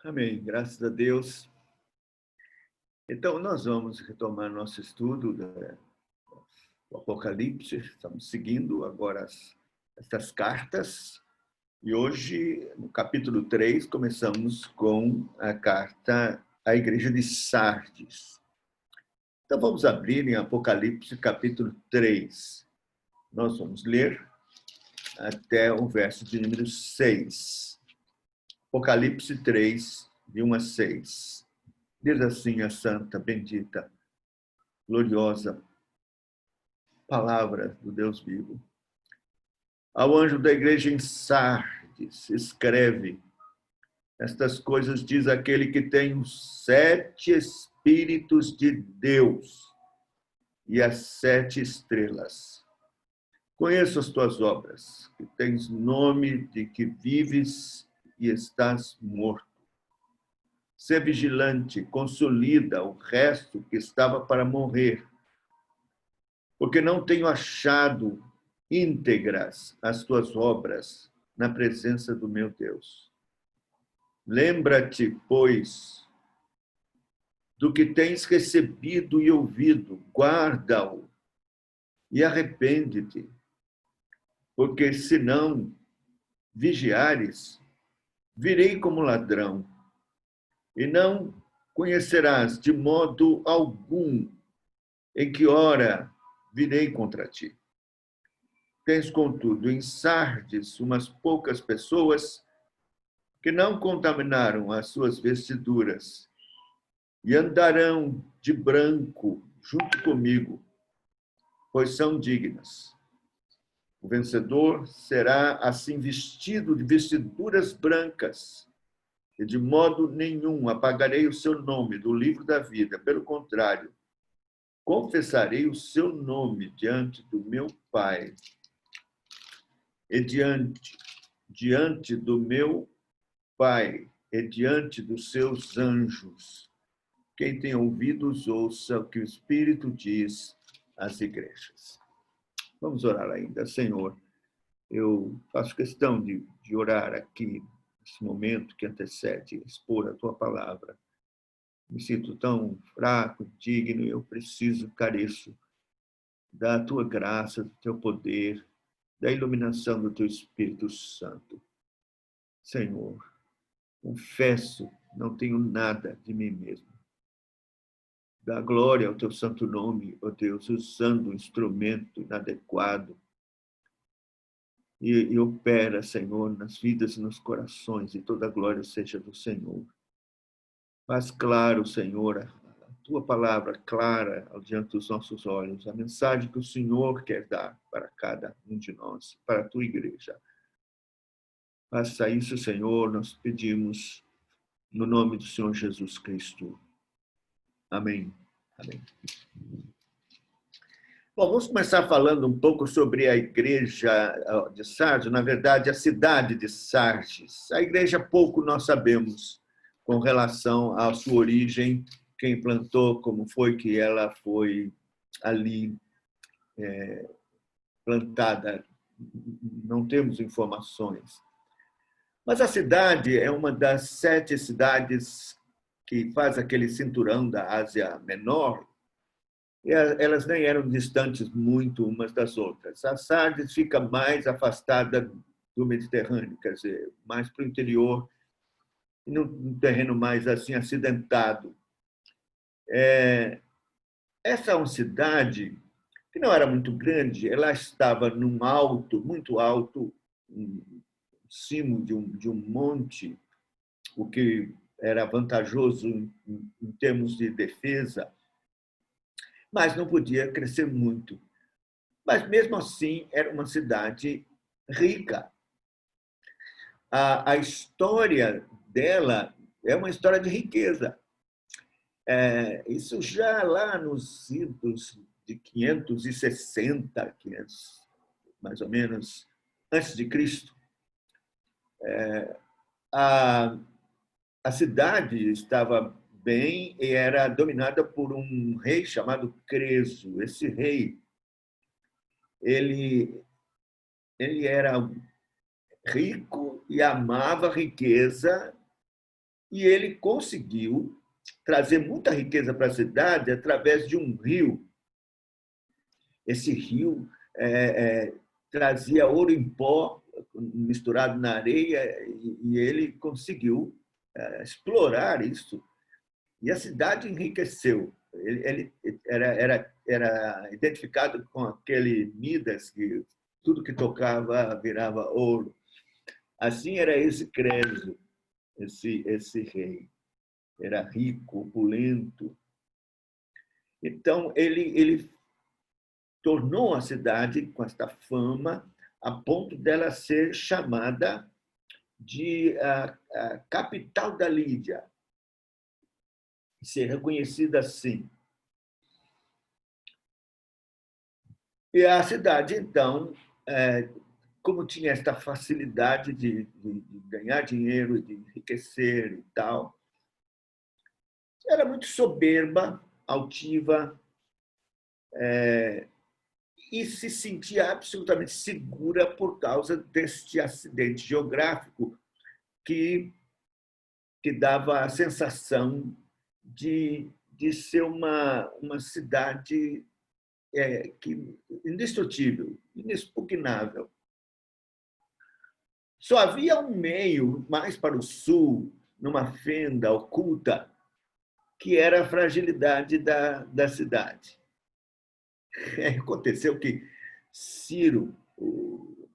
Amém. Graças a Deus. Então, nós vamos retomar nosso estudo do Apocalipse. Estamos seguindo agora estas cartas. E hoje, no capítulo 3, começamos com a carta à igreja de Sardes. Então, vamos abrir em Apocalipse, capítulo 3. Nós vamos ler até o verso de número 6. Apocalipse 3, de 1 a 6. Diz assim a santa, bendita, gloriosa palavra do Deus vivo. Ao anjo da igreja em Sardes, escreve: estas coisas diz aquele que tem os 7 Espíritos de Deus e as 7 estrelas. Conheço as tuas obras, que tens nome de que vives e estás morto. Sê vigilante, consolida o resto que estava para morrer, porque não tenho achado íntegras as tuas obras na presença do meu Deus. Lembra-te, pois, do que tens recebido e ouvido, guarda-o e arrepende-te, porque se não vigiares, virei como ladrão, e não conhecerás de modo algum em que hora virei contra ti. Tens, contudo, em Sardes umas poucas pessoas que não contaminaram as suas vestiduras e andarão de branco junto comigo, pois são dignas. O vencedor será assim vestido de vestiduras brancas, e de modo nenhum apagarei o seu nome do livro da vida. Pelo contrário, confessarei o seu nome diante do meu Pai e diante do meu Pai e diante dos seus anjos. Quem tem ouvidos, ouça o que o Espírito diz às igrejas. Vamos orar ainda. Senhor, eu faço questão de orar aqui, nesse momento que antecede expor a tua palavra. Me sinto tão fraco, digno, eu preciso, careço da tua graça, do teu poder, da iluminação do teu Espírito Santo. Senhor, confesso, não tenho nada de mim mesmo. Dá glória ao teu santo nome, ó Deus, usando um instrumento inadequado. E opera, Senhor, nas vidas e nos corações, e toda a glória seja do Senhor. Faz claro, Senhor, a tua palavra clara diante dos nossos olhos, a mensagem que o Senhor quer dar para cada um de nós, para a tua igreja. Faça isso, Senhor, nós pedimos no nome do Senhor Jesus Cristo. Amém. Amém. Bom, vamos começar falando um pouco sobre a igreja de Sardes, na verdade, a cidade de Sardes. A igreja pouco nós sabemos com relação à sua origem, quem plantou, como foi que ela foi ali plantada. Não temos informações. Mas a cidade é uma das 7 cidades que faz aquele cinturão da Ásia Menor, e elas nem eram distantes muito umas das outras. A Sardes fica mais afastada do Mediterrâneo, quer dizer, mais para o interior, num terreno mais assim acidentado. Essa é uma cidade que não era muito grande, ela estava num alto, muito alto, em cima de um monte, o que era vantajoso em termos de defesa, mas não podia crescer muito. Mas, mesmo assim, era uma cidade rica. A história dela é uma história de riqueza. Isso já lá nos idos de 560, 500, mais ou menos, antes de Cristo. A cidade estava bem e era dominada por um rei chamado Creso. Esse rei, ele era rico e amava a riqueza E ele conseguiu trazer muita riqueza para a cidade através de um rio. Esse rio trazia ouro em pó misturado na areia e ele conseguiu explorar isso. E a cidade enriqueceu. Ele era identificado com aquele Midas, que tudo que tocava virava ouro. Assim era esse Creso, esse rei. Era rico, opulento. Então, ele tornou a cidade com esta fama a ponto dela ser chamada de a capital da Lídia, ser reconhecida assim. E a cidade, então, como tinha esta facilidade de ganhar dinheiro, de enriquecer e tal, era muito soberba, altiva, e se sentia absolutamente segura por causa deste acidente geográfico que dava a sensação de ser uma cidade indestrutível, inexpugnável. Só havia um meio mais para o sul, numa fenda oculta, que era a fragilidade da cidade. Aconteceu que Ciro, o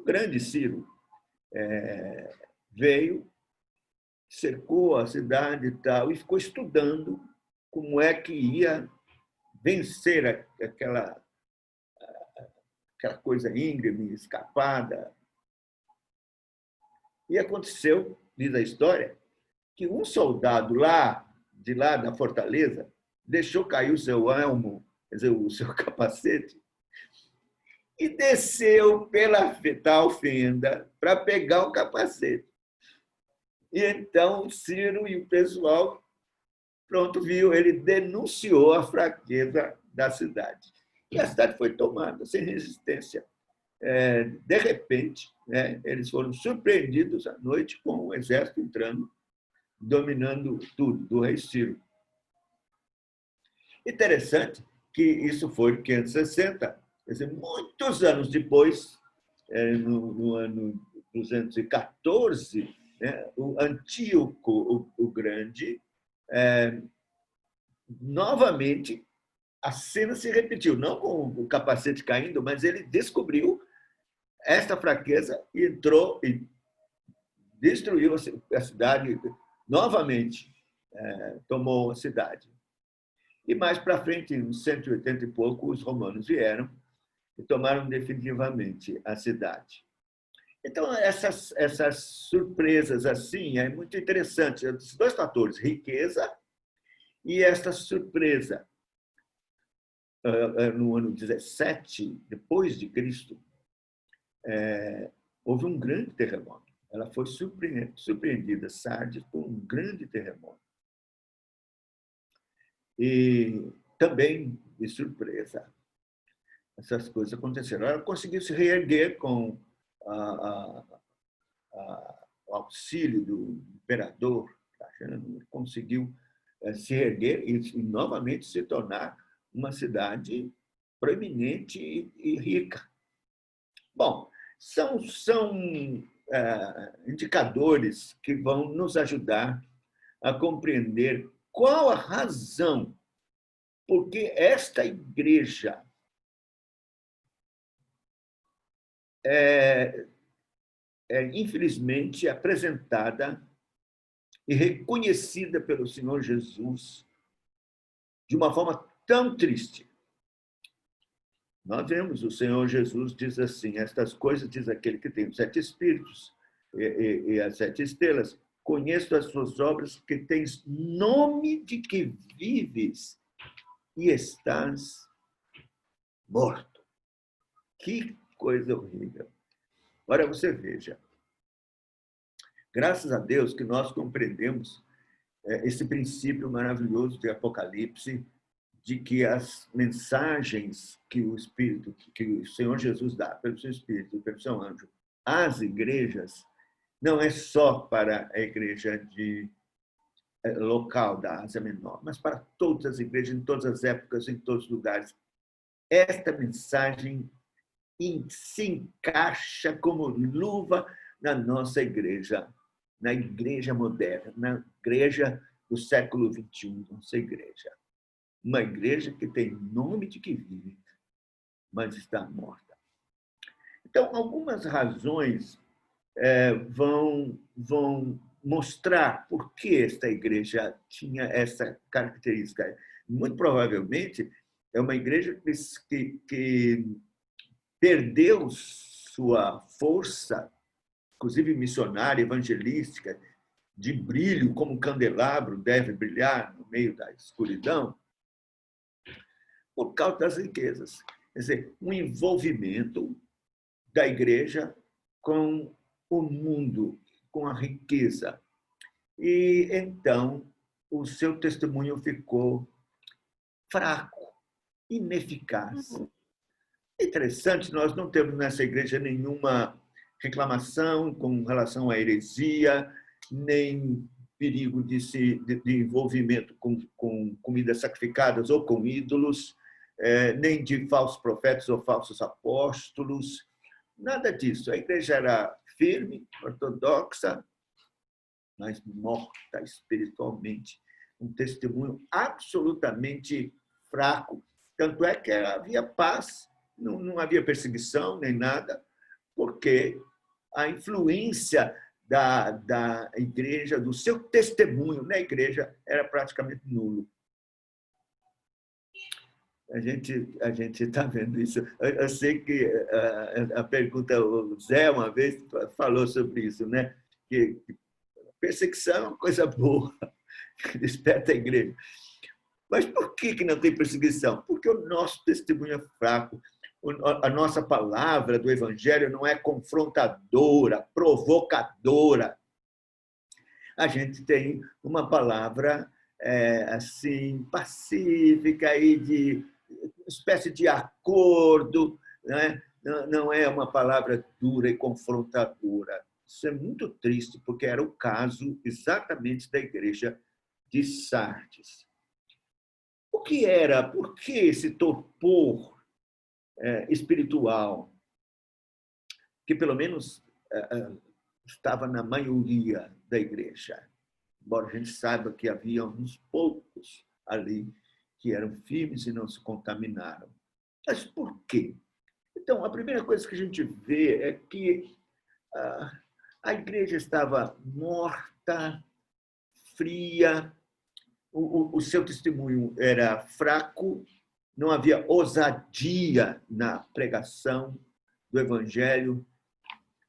grande Ciro, veio, cercou a cidade e tal, e ficou estudando como é que ia vencer aquela coisa íngreme, escapada. E aconteceu, diz a história, que um soldado de lá da fortaleza deixou cair o seu elmo, quer dizer, o seu capacete, e desceu pela tal fenda para pegar o capacete. E então Ciro e o pessoal, pronto, viu, ele denunciou a fraqueza da cidade. E a cidade foi tomada sem resistência. De repente, eles foram surpreendidos à noite com o exército entrando, dominando tudo, do rei Ciro. Interessante que isso foi em 560, quer dizer, muitos anos depois, no ano 214, o Antíoco o Grande, novamente, a cena se repetiu, não com o capacete caindo, mas ele descobriu esta fraqueza e entrou e destruiu a cidade novamente, tomou a cidade. E mais para frente, em 180 e pouco, os romanos vieram e tomaram definitivamente a cidade. Então, essas surpresas assim é muito interessante. Os dois fatores, riqueza e esta surpresa. No ano 17 depois de Cristo, houve um grande terremoto. Ela foi surpreendida, Sardes, por um grande terremoto. E também, de surpresa, essas coisas aconteceram. Ela conseguiu se reerguer com o auxílio do imperador Trajano, conseguiu se reerguer e novamente se tornar uma cidade proeminente e rica. Bom, são indicadores que vão nos ajudar a compreender qual a razão por que esta igreja infelizmente, apresentada e reconhecida pelo Senhor Jesus de uma forma tão triste. Nós vemos, o Senhor Jesus diz assim, estas coisas diz aquele que tem os 7 espíritos e as 7 estrelas, conheço as suas obras, que tens nome de que vives e estás morto. Que coisa horrível. Agora você veja, graças a Deus que nós compreendemos esse princípio maravilhoso de Apocalipse, de que as mensagens que o Espírito, que o Senhor Jesus dá pelo seu Espírito e pelo seu anjo às igrejas, não é só para a igreja local da Ásia Menor, mas para todas as igrejas, em todas as épocas, em todos os lugares. Esta mensagem se encaixa como luva na nossa igreja, na igreja moderna, na igreja do século XXI, nossa igreja. Uma igreja que tem nome de que vive, mas está morta. Então, algumas razões vão mostrar por que esta igreja tinha essa característica. Muito provavelmente, é uma igreja que perdeu sua força, inclusive missionária, evangelística, de brilho, como um candelabro deve brilhar no meio da escuridão, por causa das riquezas. Quer dizer, um envolvimento da igreja com o mundo, com a riqueza. E, então, o seu testemunho ficou fraco, ineficaz. Interessante, nós não temos nessa igreja nenhuma reclamação com relação à heresia, nem perigo de envolvimento com comidas sacrificadas ou com ídolos, nem de falsos profetas ou falsos apóstolos, nada disso. A igreja era firme, ortodoxa, mas morta espiritualmente, um testemunho absolutamente fraco. Tanto é que havia paz, não havia perseguição nem nada, porque a influência da igreja, do seu testemunho na igreja, era praticamente nulo. A gente está vendo isso. Eu sei que a pergunta, o Zé uma vez falou sobre isso, né? Que perseguição é uma coisa boa, desperta a igreja. Mas por que não tem perseguição? Porque o nosso testemunho é fraco. A nossa palavra do Evangelho não é confrontadora, provocadora. A gente tem uma palavra assim pacífica e de espécie de acordo, né? Não é uma palavra dura e confrontadora. Isso é muito triste, porque era o caso exatamente da igreja de Sardes. O que era? Por que esse torpor espiritual, que pelo menos estava na maioria da igreja, embora a gente saiba que havia uns poucos ali que eram firmes e não se contaminaram. Mas por quê? Então, a primeira coisa que a gente vê é que a igreja estava morta, fria, o seu testemunho era fraco, não havia ousadia na pregação do Evangelho.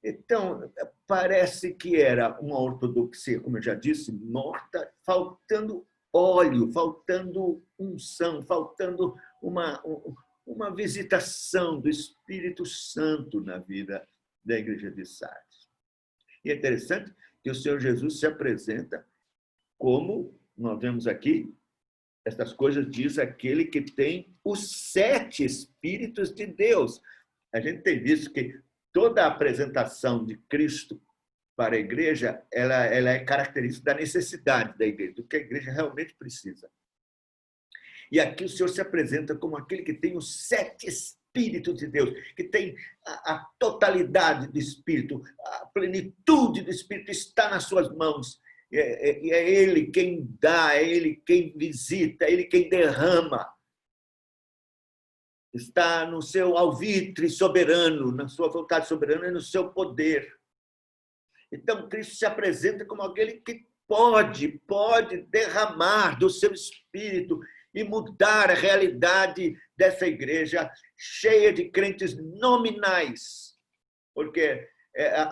Então, parece que era uma ortodoxia, como eu já disse, morta, faltando óleo, faltando unção, faltando uma visitação do Espírito Santo na vida da igreja de Sardes. E é interessante que o Senhor Jesus se apresenta como, nós vemos aqui, estas coisas diz aquele que tem os 7 Espíritos de Deus. A gente tem visto que toda a apresentação de Cristo para a igreja, ela é característica da necessidade da igreja, do que a igreja realmente precisa. E aqui o Senhor se apresenta como aquele que tem os 7 Espíritos de Deus, que tem a totalidade do Espírito, a plenitude do Espírito está nas suas mãos. E é Ele quem dá, é Ele quem visita, é Ele quem derrama. Está no seu alvitre soberano, na sua vontade soberana e no seu poder. Então, Cristo se apresenta como aquele que pode derramar do seu Espírito e mudar a realidade dessa igreja cheia de crentes nominais, porque a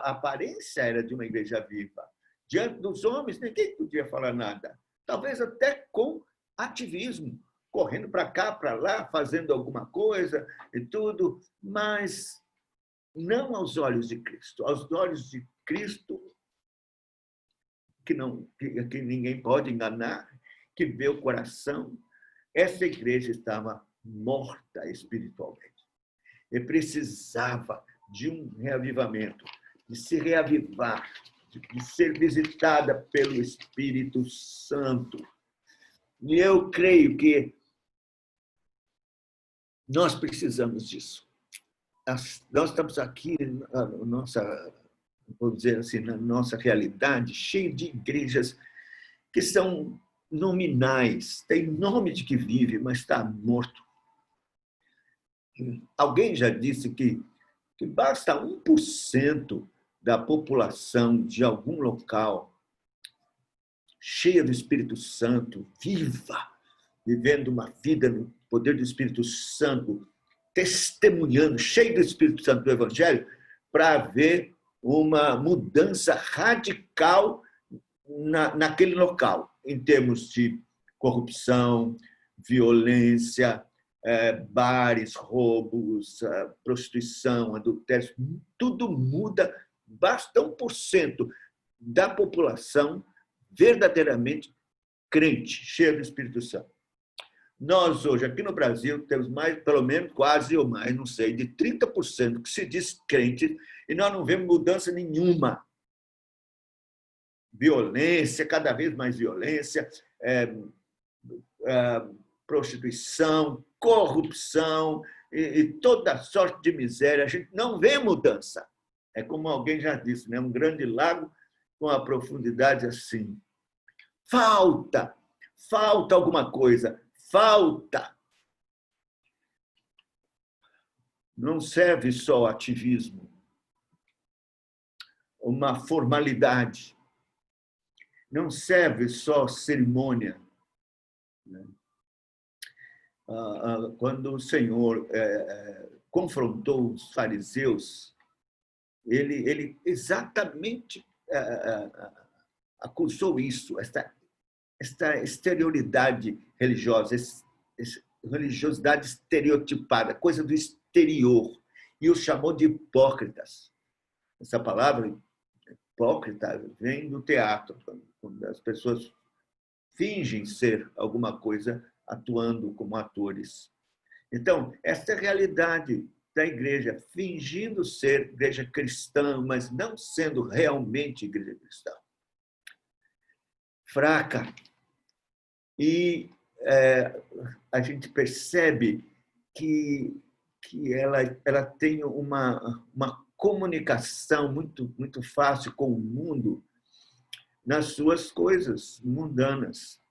aparência era de uma igreja viva. Diante dos homens, ninguém podia falar nada. Talvez até com ativismo, correndo para cá, para lá, fazendo alguma coisa e tudo, mas não aos olhos de Cristo. Aos olhos de Cristo, que ninguém pode enganar, que vê o coração, essa igreja estava morta espiritualmente. E precisava de um reavivamento. de se reavivar, de ser visitada pelo Espírito Santo. E eu creio que nós precisamos disso. Nós estamos aqui, na nossa, vou dizer assim, na nossa realidade, cheio de igrejas que são nominais, tem nome de que vive, mas está morto. Alguém já disse que basta 1% da população de algum local cheia do Espírito Santo, viva, vivendo uma vida no poder do Espírito Santo, testemunhando, cheio do Espírito Santo do Evangelho, para haver uma mudança radical naquele local, em termos de corrupção, violência, bares, roubos, prostituição, adultério, tudo muda. Basta 1% da população verdadeiramente crente, cheia do Espírito Santo. Nós, hoje, aqui no Brasil, temos mais, pelo menos, quase ou mais, não sei, de 30% que se diz crente, e nós não vemos mudança nenhuma. Violência, cada vez mais violência, prostituição, corrupção e toda sorte de miséria. A gente não vê mudança. É como alguém já disse, né? Um grande lago com a profundidade assim. Falta alguma coisa, falta. Não serve só ativismo, uma formalidade. Não serve só cerimônia. Quando o Senhor confrontou os fariseus, ele exatamente acusou isso, esta exterioridade religiosa, religiosidade estereotipada, coisa do exterior, e os chamou de hipócritas. Essa palavra, hipócrita, vem do teatro, quando as pessoas fingem ser alguma coisa atuando como atores. Então, essa é a realidade da igreja, fingindo ser igreja cristã, mas não sendo realmente igreja cristã. Fraca. E a gente percebe que ela tem uma comunicação muito fácil com o mundo nas suas coisas mundanas.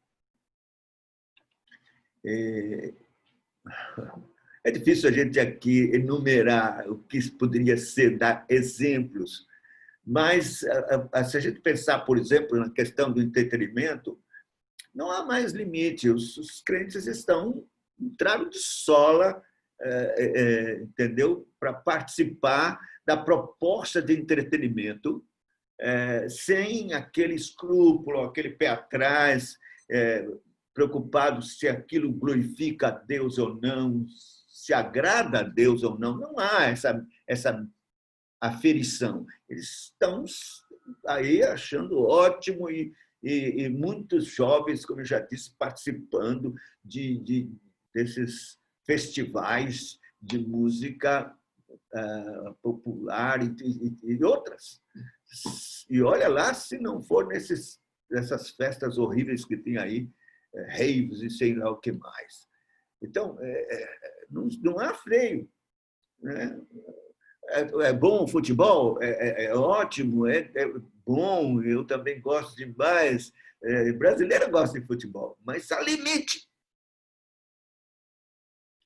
É difícil a gente aqui enumerar o que poderia ser, dar exemplos, mas se a gente pensar, por exemplo, na questão do entretenimento, não há mais limite. Os crentes entraram de sola, entendeu? Para participar da proposta de entretenimento, sem aquele escrúpulo, aquele pé atrás, preocupado se aquilo glorifica a Deus ou não, se agrada a Deus ou não. Não há essa aferição. Eles estão aí achando ótimo e muitos jovens, como eu já disse, participando desses festivais de música popular e outras. E olha lá se não for nessas festas horríveis que tem aí, raves e sei lá o que mais. Então, não há freio. Né? É bom o futebol? É ótimo, é bom, eu também gosto demais. Brasileiro gosta de futebol, mas há limite.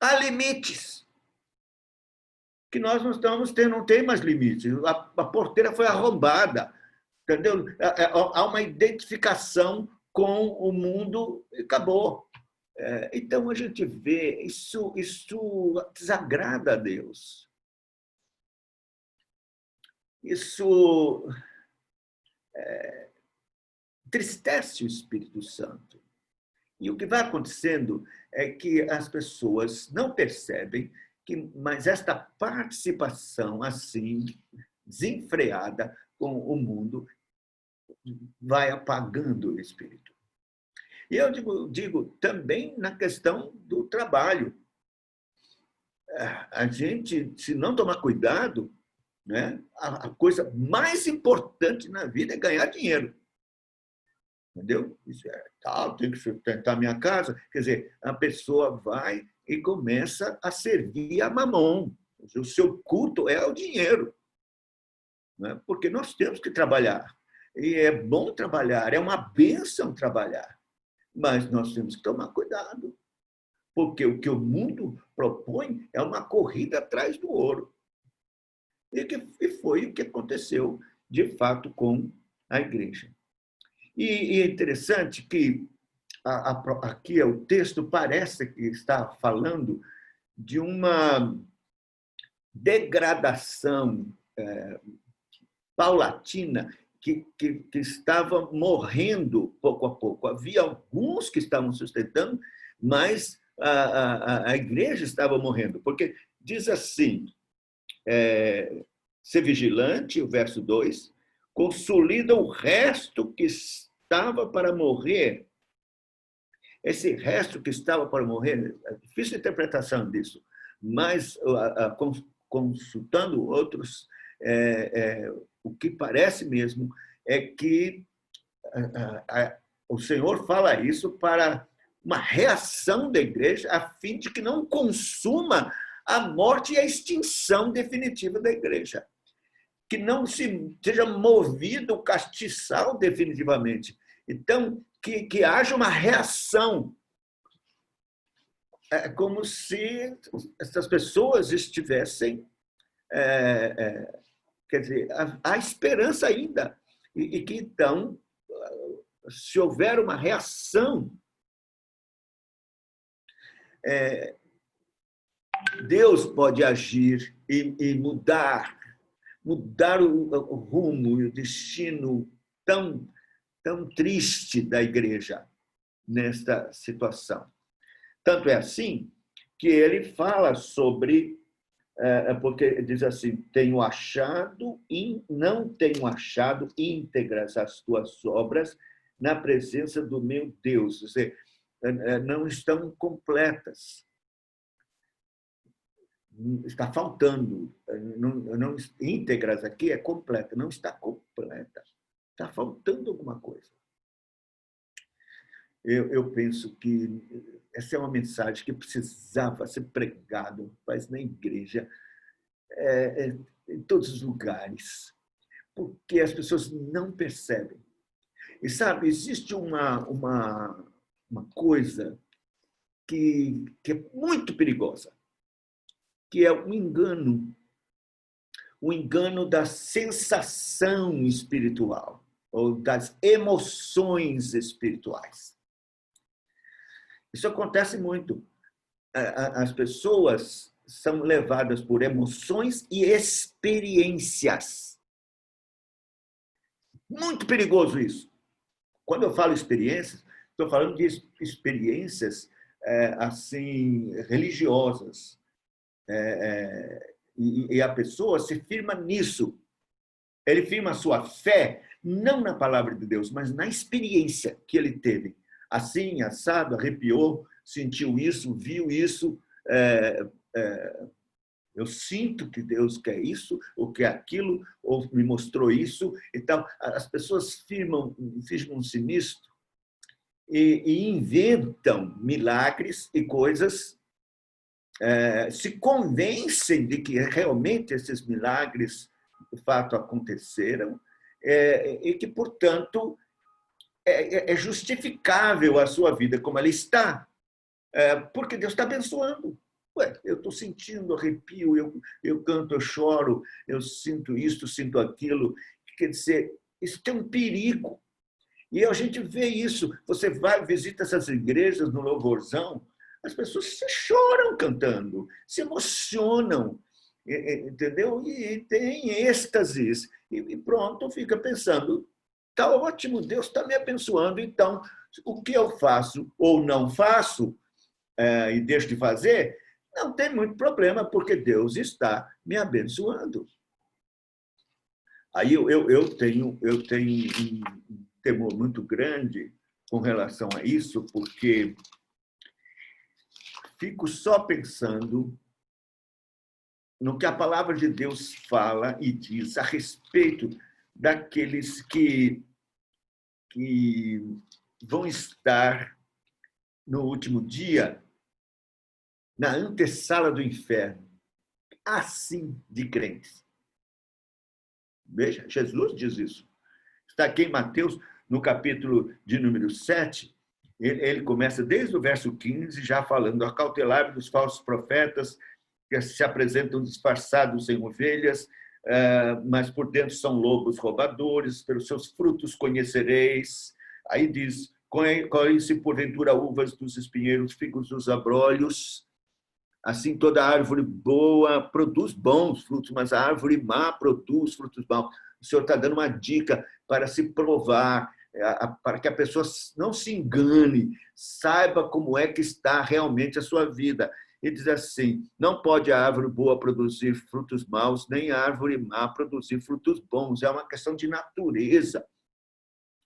Há limites. Que nós não tem mais limites. A porteira foi arrombada. Entendeu? Há uma identificação com o mundo e acabou. Então, a gente vê, isso desagrada a Deus. Isso entristece o Espírito Santo. E o que vai acontecendo é que as pessoas não percebem mas esta participação assim, desenfreada com o mundo, vai apagando o espírito. E eu digo também na questão do trabalho. A gente, se não tomar cuidado, né? A coisa mais importante na vida é ganhar dinheiro. Entendeu? Isso é tal, tenho que sustentar minha casa. Quer dizer, a pessoa vai e começa a servir a mamon. O seu culto é o dinheiro, né? Porque nós temos que trabalhar. E é bom trabalhar, é uma bênção trabalhar. Mas nós temos que tomar cuidado, porque o que o mundo propõe é uma corrida atrás do ouro. E foi o que aconteceu, de fato, com a igreja. E é interessante que aqui o texto parece que está falando de uma degradação paulatina que estava morrendo pouco a pouco. Havia alguns que estavam sustentando, mas a igreja estava morrendo, porque diz assim, ser vigilante, o verso 2, consolida o resto que estava para morrer. Esse resto que estava para morrer, é difícil a interpretação disso, mas consultando outros, o que parece mesmo é que o Senhor fala isso para uma reação da igreja, a fim de que não consuma a morte e a extinção definitiva da igreja. Que não seja movido o castiçal definitivamente. Então, que haja uma reação. É como se essas pessoas estivessem... quer dizer, há esperança ainda. E que, então, se houver uma reação, Deus pode agir e mudar o rumo e o destino tão triste da igreja nesta situação. Tanto é assim que ele fala sobre, porque diz assim, não tenho achado íntegras as tuas obras na presença do meu Deus. Quer dizer, não estão completas. Está faltando. Não, íntegras aqui é completa, não está completa. Está faltando alguma coisa. Eu penso que essa é uma mensagem que precisava ser pregada, mas na igreja, em todos os lugares, porque as pessoas não percebem. E sabe, existe uma coisa que é muito perigosa, que é o engano da sensação espiritual, ou das emoções espirituais. Isso acontece muito. As pessoas são levadas por emoções e experiências. Muito perigoso isso. Quando eu falo experiências, estou falando de experiências assim religiosas. E a pessoa se firma nisso. Ele firma a sua fé não na palavra de Deus, mas na experiência que ele teve. Assim, assado, arrepiou, sentiu isso, viu isso, eu sinto que Deus quer isso, ou quer aquilo, ou me mostrou isso. Então, as pessoas firmam-se nisto e inventam milagres e coisas, se convencem de que realmente esses milagres, de fato, aconteceram, e que, portanto, é justificável a sua vida como ela está, porque Deus está abençoando. Ué, eu estou sentindo arrepio, eu canto, eu choro, eu sinto isto, sinto aquilo. Quer dizer, isso tem um perigo. E a gente vê isso. Você vai, visita essas igrejas no louvorzão, as pessoas se choram cantando, se emocionam, entendeu? E tem êxtases. E pronto, fica pensando, está ótimo, Deus está me abençoando, então o que eu faço ou não faço e deixo de fazer, não tem muito problema, porque Deus está me abençoando. Aí eu tenho um temor muito grande com relação a isso, porque fico só pensando no que a palavra de Deus fala e diz a respeito daqueles que vão estar no último dia na antessala do inferno, assim de crentes. Veja, Jesus diz isso. Está aqui em Mateus, no capítulo de número 7, ele começa desde o verso 15, já falando: acautelai-vos dos falsos profetas, que se apresentam disfarçados em ovelhas, mas por dentro são lobos roubadores, pelos seus frutos conhecereis. Aí diz: colhem-se porventura uvas dos espinheiros, figos dos abrolhos. Assim, toda árvore boa produz bons frutos, mas a árvore má produz frutos maus. O Senhor está dando uma dica para se provar, para que a pessoa não se engane, saiba como é que está realmente a sua vida. Ele diz assim: não pode a árvore boa produzir frutos maus, nem a árvore má produzir frutos bons. É uma questão de natureza.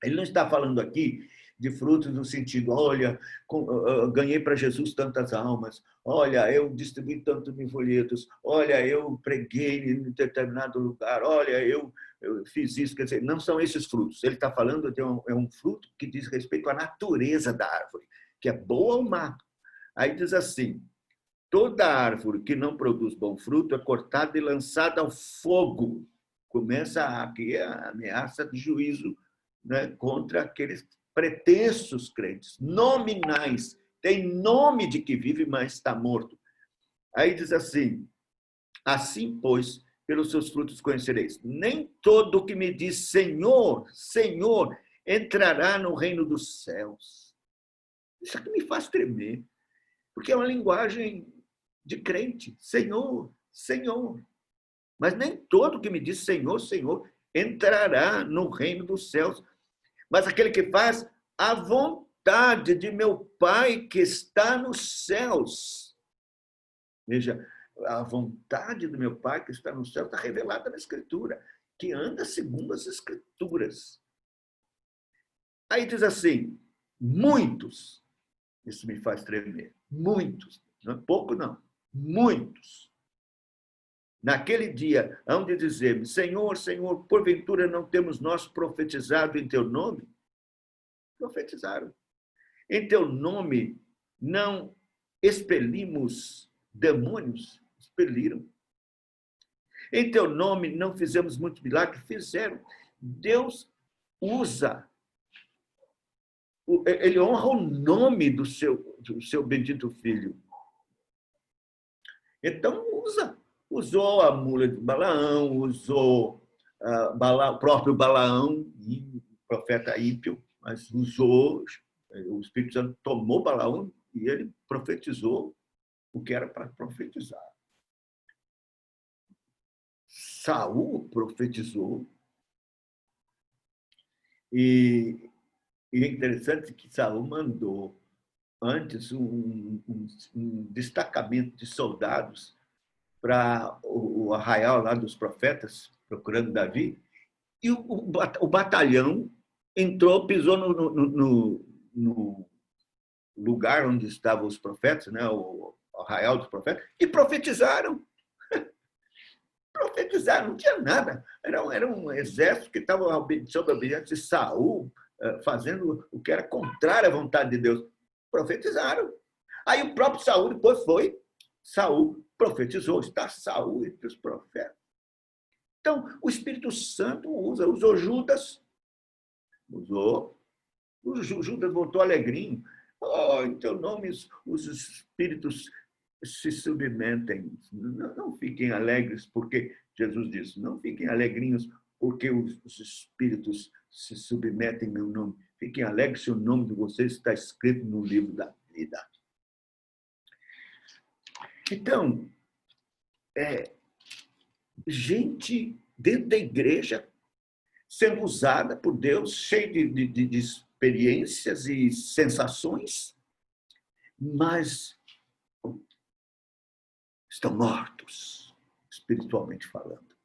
Ele não está falando aqui de frutos no sentido: olha, ganhei para Jesus tantas almas, olha, eu distribuí tantos folhetos, olha, eu preguei em determinado lugar, olha, eu fiz isso. Quer dizer, não são esses frutos. Ele está falando de um fruto que diz respeito à natureza da árvore, que é boa ou má. Aí diz assim: toda árvore que não produz bom fruto é cortada e lançada ao fogo. Começa aqui a ameaça de juízo, né, contra aqueles pretensos crentes, nominais, tem nome de que vive, mas está morto. Aí diz assim: assim, pois, pelos seus frutos conhecereis. Nem todo o que me diz Senhor, Senhor, entrará no reino dos céus. Isso aqui me faz tremer, porque é uma linguagem de crente: Senhor, Senhor. Mas nem todo que me diz Senhor, Senhor, entrará no reino dos céus, mas aquele que faz a vontade de meu Pai que está nos céus. Veja, a vontade do meu Pai que está no céu está revelada na Escritura, que anda segundo as Escrituras. Aí diz assim: muitos, isso me faz tremer, muitos, não é pouco não, muitos, naquele dia hão de dizer-me: Senhor, Senhor, porventura não temos nós profetizado em teu nome? Profetizaram. Em teu nome não expelimos demônios? Expeliram. Em teu nome não fizemos muitos milagres? Fizeram. Deus usa, ele honra o nome do seu bendito filho. Então, usou a mula de Balaão, usou o próprio Balaão, o profeta ímpio, mas usou, o Espírito Santo tomou Balaão e ele profetizou o que era para profetizar. Saul profetizou, e é interessante que Saul mandou antes um destacamento de soldados para o arraial lá dos profetas, procurando Davi, e o batalhão entrou, pisou no lugar onde estavam os profetas, né, o arraial dos profetas, e profetizaram. Profetizaram, não tinha nada. Era um exército que estava sob a obediência de Saul, fazendo o que era contrário à vontade de Deus. Profetizaram. Aí o próprio Saul depois foi. Saul profetizou, está Saul entre os profetas. Então, o Espírito Santo usou Judas, Judas voltou alegrinho. Oh, em teu nome os espíritos se submetem. Não fiquem alegres, porque Jesus disse: não fiquem alegrinhos, porque os espíritos se submetem em meu nome. Fiquem alegres se o nome de vocês está escrito no livro da vida. Então, gente dentro da igreja sendo usada por Deus, cheio de experiências e sensações, mas estão mortos, espiritualmente falando.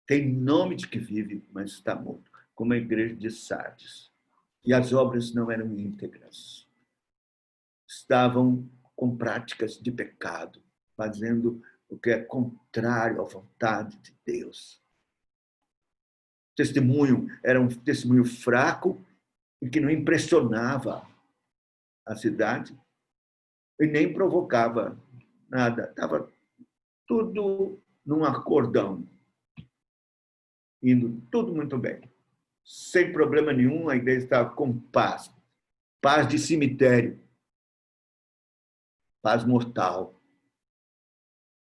Tem nome de que vive, mas está morto, como a igreja de Sardes. E as obras não eram íntegras. Estavam com práticas de pecado, fazendo o que é contrário à vontade de Deus. O testemunho era um testemunho fraco e que não impressionava a cidade e nem provocava nada. Estava tudo num acordão, indo tudo muito bem. Sem problema nenhum, a igreja estava com paz. Paz de cemitério. Paz mortal.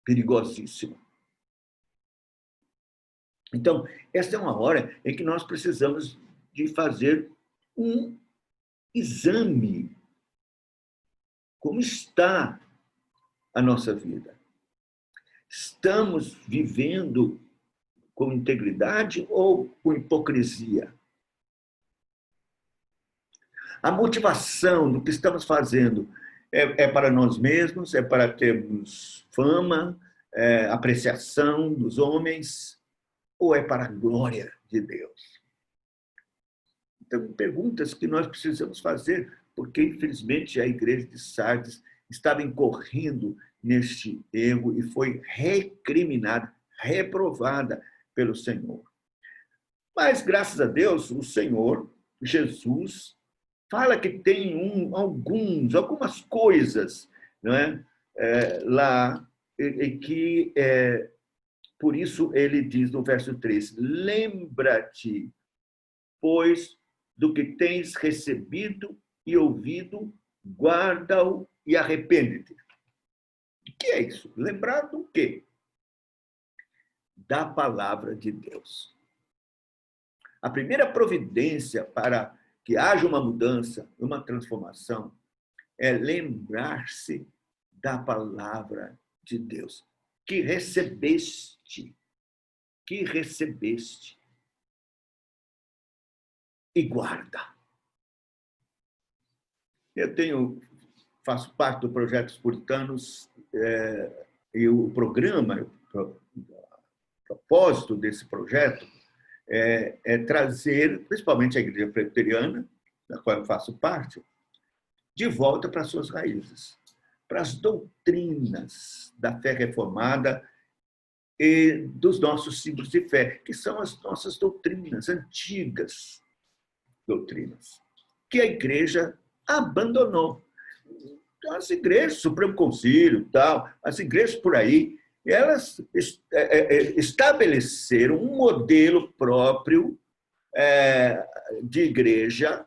Perigosíssima. Então, essa é uma hora em que nós precisamos de fazer um exame. Como está a nossa vida? Estamos vivendo com integridade ou com hipocrisia? A motivação do que estamos fazendo é para nós mesmos, é para termos fama, apreciação dos homens, ou é para a glória de Deus? Então, perguntas que nós precisamos fazer, porque, infelizmente, a igreja de Sardes estava incorrendo neste erro e foi recriminada, reprovada pelo Senhor. Mas, graças a Deus, o Senhor, Jesus, fala que tem algumas coisas, não é? Lá, e que, por isso, ele diz no verso 3, lembra-te, pois, do que tens recebido e ouvido, guarda-o e arrepende-te. O que é isso? Lembrar do quê? Da palavra de Deus. A primeira providência para que haja uma mudança, uma transformação, é lembrar-se da palavra de Deus, que recebeste, e guarda. Eu faço parte do projeto Os Puritanos, e o programa, o propósito desse projeto é trazer, principalmente a Igreja Presbiteriana, da qual eu faço parte, de volta para as suas raízes, para as doutrinas da fé reformada e dos nossos símbolos de fé, que são as nossas doutrinas, antigas doutrinas, que a Igreja abandonou. Então, as igrejas, Supremo Concílio, tal, as igrejas por aí, elas estabeleceram um modelo próprio de igreja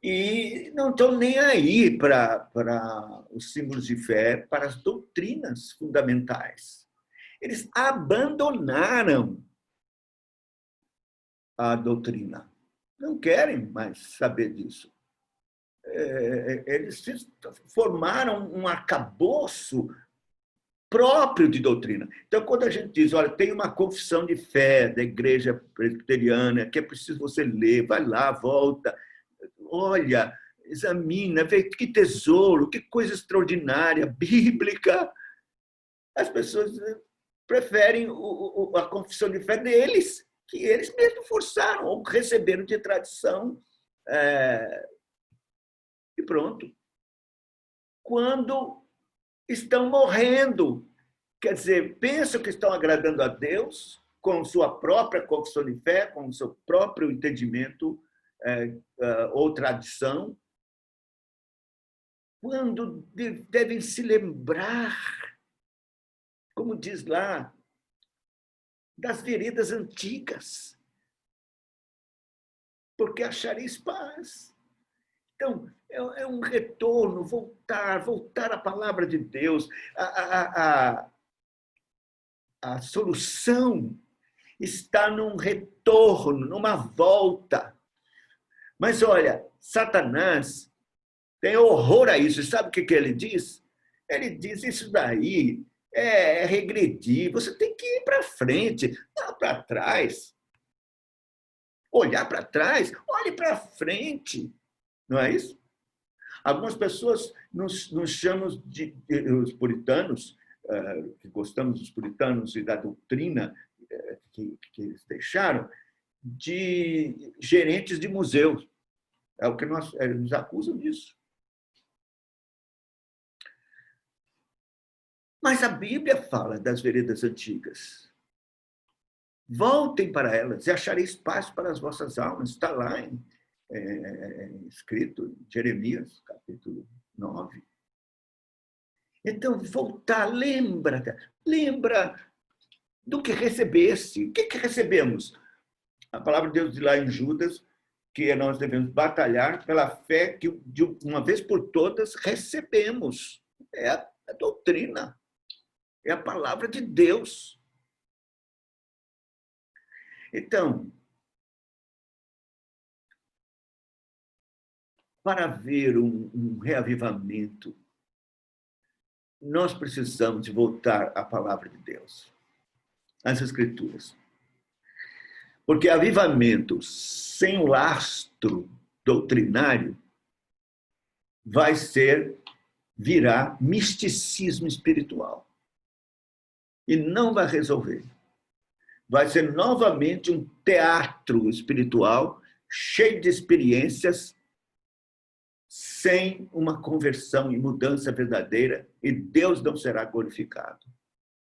e não estão nem aí para os símbolos de fé, para as doutrinas fundamentais. Eles abandonaram a doutrina. Não querem mais saber disso. Eles formaram um arcabouço próprio de doutrina. Então, quando a gente diz, olha, tem uma confissão de fé da igreja presbiteriana, que é preciso você ler, vai lá, volta, olha, examina, vê que tesouro, que coisa extraordinária, bíblica. As pessoas preferem a confissão de fé deles, que eles mesmos forçaram ou receberam de tradição. E pronto. Quando estão morrendo, quer dizer, pensam que estão agradando a Deus com sua própria confissão de fé, com o seu próprio entendimento ou tradição, quando devem se lembrar, como diz lá, das veredas antigas, porque achareis paz. Então, é um retorno, voltar à palavra de Deus. A solução está num retorno, numa volta. Mas, olha, Satanás tem horror a isso. Sabe o que ele diz? Ele diz, isso daí é regredir. Você tem que ir para frente, não para trás. Olhar para trás, olhe para frente. Não é isso? Algumas pessoas nos chamam os puritanos, que gostamos dos puritanos e da doutrina que eles deixaram, de gerentes de museus. É o que nos acusam disso. Mas a Bíblia fala das veredas antigas. Voltem para elas e achareis paz para as vossas almas. Está lá escrito em Jeremias, capítulo 9. Então, voltar, lembra do que recebeste. O que recebemos? A palavra de Deus diz lá em Judas que nós devemos batalhar pela fé que, de uma vez por todas, recebemos. É a doutrina, é a palavra de Deus. Então, para haver um reavivamento, nós precisamos de voltar à palavra de Deus, às Escrituras. Porque avivamento sem o lastro doutrinário virá misticismo espiritual. E não vai resolver. Vai ser novamente um teatro espiritual cheio de experiências sem uma conversão e mudança verdadeira, e Deus não será glorificado.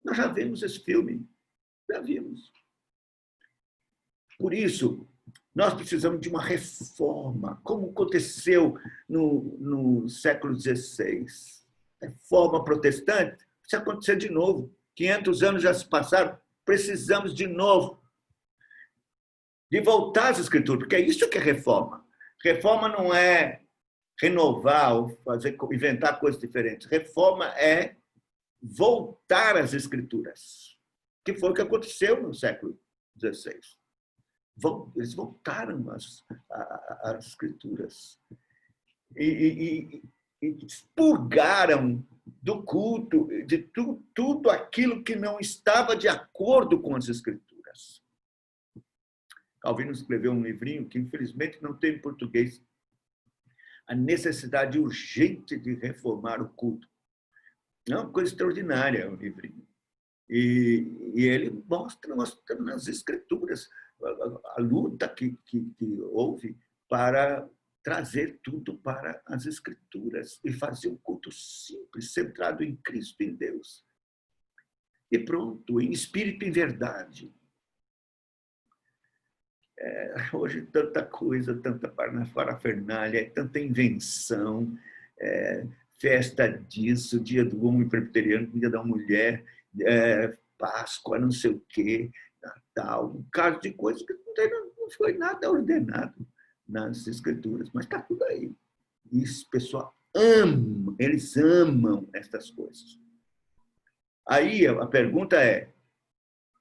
Nós já vimos esse filme, já vimos. Por isso, nós precisamos de uma reforma, como aconteceu no século XVI. Reforma protestante, precisa acontecer de novo. 500 anos já se passaram, precisamos de novo de voltar às Escrituras, porque é isso que é reforma. Reforma não é renovar ou inventar coisas diferentes. Reforma é voltar às Escrituras, que foi o que aconteceu no século XVI. Eles voltaram às Escrituras e expurgaram do culto de tudo aquilo que não estava de acordo com as Escrituras. Calvino escreveu um livrinho que, infelizmente, não tem em português, a necessidade urgente de reformar o culto. É uma coisa extraordinária o livrinho. E ele mostra nas Escrituras a luta que houve para trazer tudo para as Escrituras e fazer um culto simples, centrado em Cristo, em Deus. E pronto, em espírito e em verdade. Hoje, tanta coisa, tanta parafernália, tanta invenção, festa disso, dia do homem presbiteriano, dia da mulher, Páscoa, não sei o quê, Natal, um caso de coisas que não foi nada ordenado nas Escrituras, mas está tudo aí. E esse pessoal ama, eles amam estas coisas. Aí a pergunta é,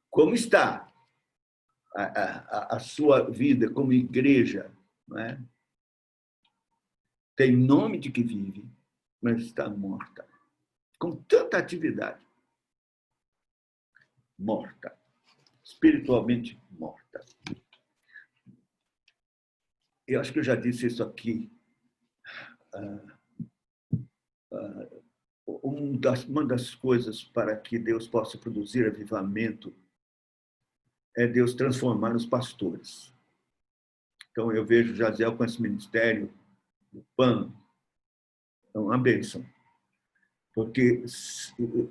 como está a sua vida como igreja? Não é? Tem nome de que vive, mas está morta. Com tanta atividade. Morta. Espiritualmente morta. Eu acho que eu já disse isso aqui. Uma das coisas para que Deus possa produzir avivamento é Deus transformar os pastores. Então, eu vejo Jaziel com esse ministério, o PAN, é uma bênção. Porque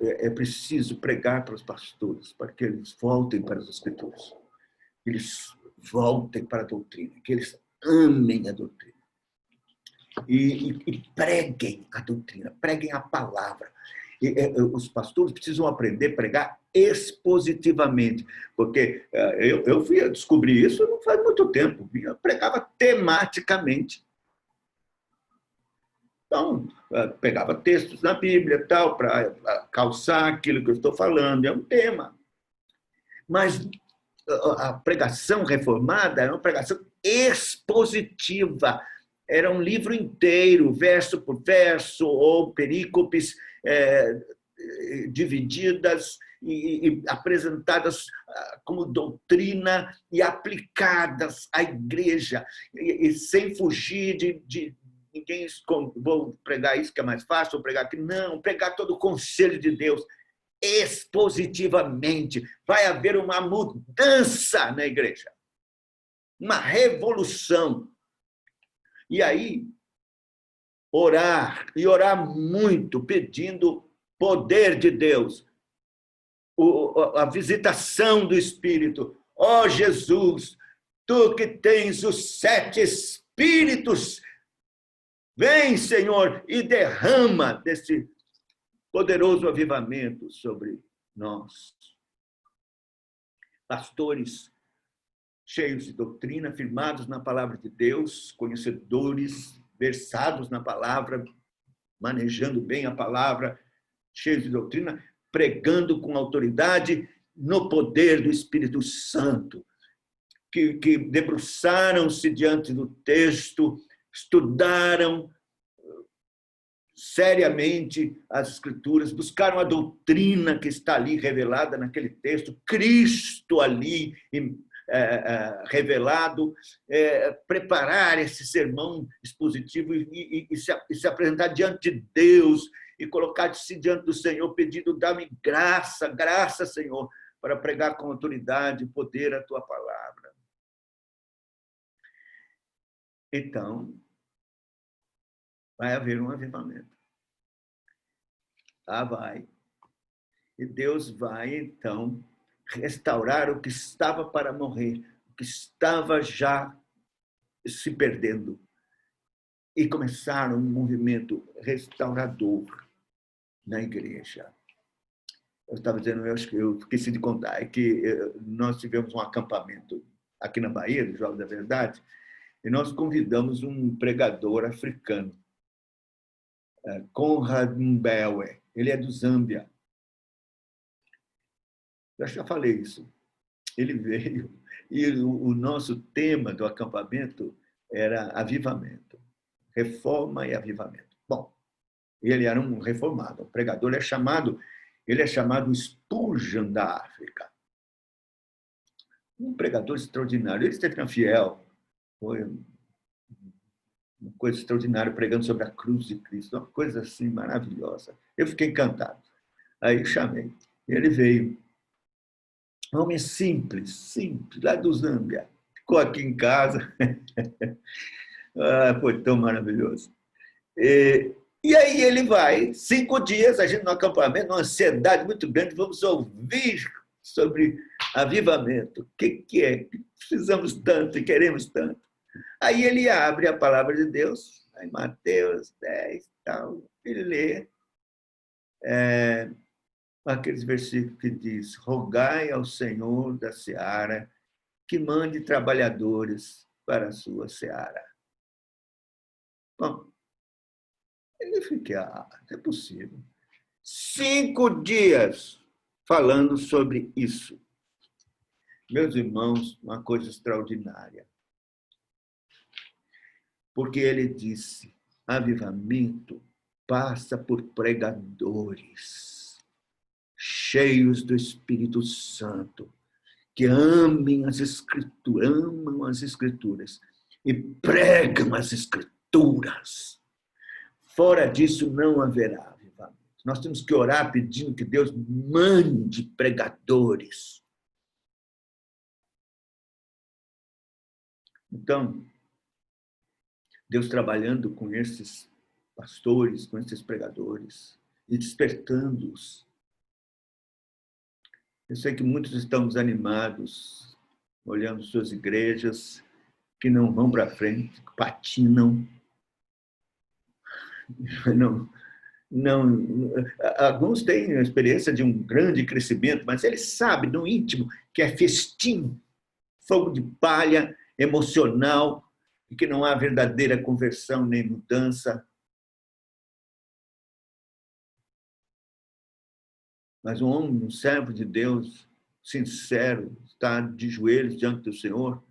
é preciso pregar para os pastores, para que eles voltem para as Escrituras, que eles voltem para a doutrina, que eles amem a doutrina. E preguem a doutrina, preguem a palavra. Os pastores precisam aprender a pregar expositivamente, porque eu fui a descobrir isso não faz muito tempo, eu pregava tematicamente. Então, pegava textos na Bíblia tal para calçar aquilo que eu estou falando, é um tema. Mas a pregação reformada é uma pregação expositiva. Era um livro inteiro, verso por verso, ou perícopes divididas e apresentadas como doutrina e aplicadas à igreja, e sem fugir de ninguém. Vou pregar isso que é mais fácil, vou pregar aqui. Não, pregar todo o conselho de Deus expositivamente. Vai haver uma mudança na igreja, uma revolução. E aí, orar muito, pedindo poder de Deus, a visitação do Espírito. Ó Jesus, tu que tens os 7 Espíritos, vem, Senhor, e derrama desse poderoso avivamento sobre nós. Pastores cheios de doutrina, firmados na palavra de Deus, conhecedores, versados na palavra, manejando bem a palavra, cheios de doutrina, pregando com autoridade no poder do Espírito Santo, que debruçaram-se diante do texto, estudaram seriamente as Escrituras, buscaram a doutrina que está ali revelada naquele texto, Cristo ali revelado, preparar esse sermão expositivo e se apresentar diante de Deus e colocar-se diante do Senhor, pedindo, dá-me graça, graça, Senhor, para pregar com autoridade e poder a tua palavra. Então, vai haver um avivamento. Vai. E Deus vai, então, restaurar o que estava para morrer, o que estava já se perdendo. E começar um movimento restaurador na igreja. Eu estava dizendo, eu acho que eu esqueci de contar, é que nós tivemos um acampamento aqui na Bahia, do Jovem da Verdade, e nós convidamos um pregador africano, Conrad Mbewe. Ele é do Zâmbia. Eu acho que já falei isso. Ele veio e o nosso tema do acampamento era avivamento, reforma e avivamento. Bom, ele era um reformado, um pregador, ele é chamado Spurgeon da África. Um pregador extraordinário. Ele esteve na Fiel, foi uma coisa extraordinária, pregando sobre a cruz de Cristo, uma coisa assim maravilhosa. Eu fiquei encantado. Aí chamei. Ele veio. Um homem simples, lá do Zâmbia. Ficou aqui em casa. Foi tão maravilhoso. E aí ele vai, 5 dias, a gente no acampamento, numa ansiedade muito grande, vamos ouvir sobre avivamento. O que é? Precisamos tanto e queremos tanto. Aí ele abre a palavra de Deus, em Mateus 10, tal, ele lê aqueles versículos que diz: rogai ao Senhor da seara que mande trabalhadores para a sua seara. Bom, eu fiquei, não é possível. 5 dias falando sobre isso. Meus irmãos, uma coisa extraordinária. Porque ele disse, avivamento passa por pregadores cheios do Espírito Santo, que amam as Escrituras e pregam as Escrituras. Fora disso, não haverá avivamento. Nós temos que orar pedindo que Deus mande pregadores. Então, Deus trabalhando com esses pastores, com esses pregadores e despertando-os. Eu sei que muitos estão desanimados, olhando suas igrejas, que não vão para frente, que patinam. Alguns têm a experiência de um grande crescimento, mas eles sabem no íntimo que é festim, fogo de palha, emocional, e que não há verdadeira conversão nem mudança. Mas um homem, um servo de Deus, sincero, está de joelhos diante do Senhor,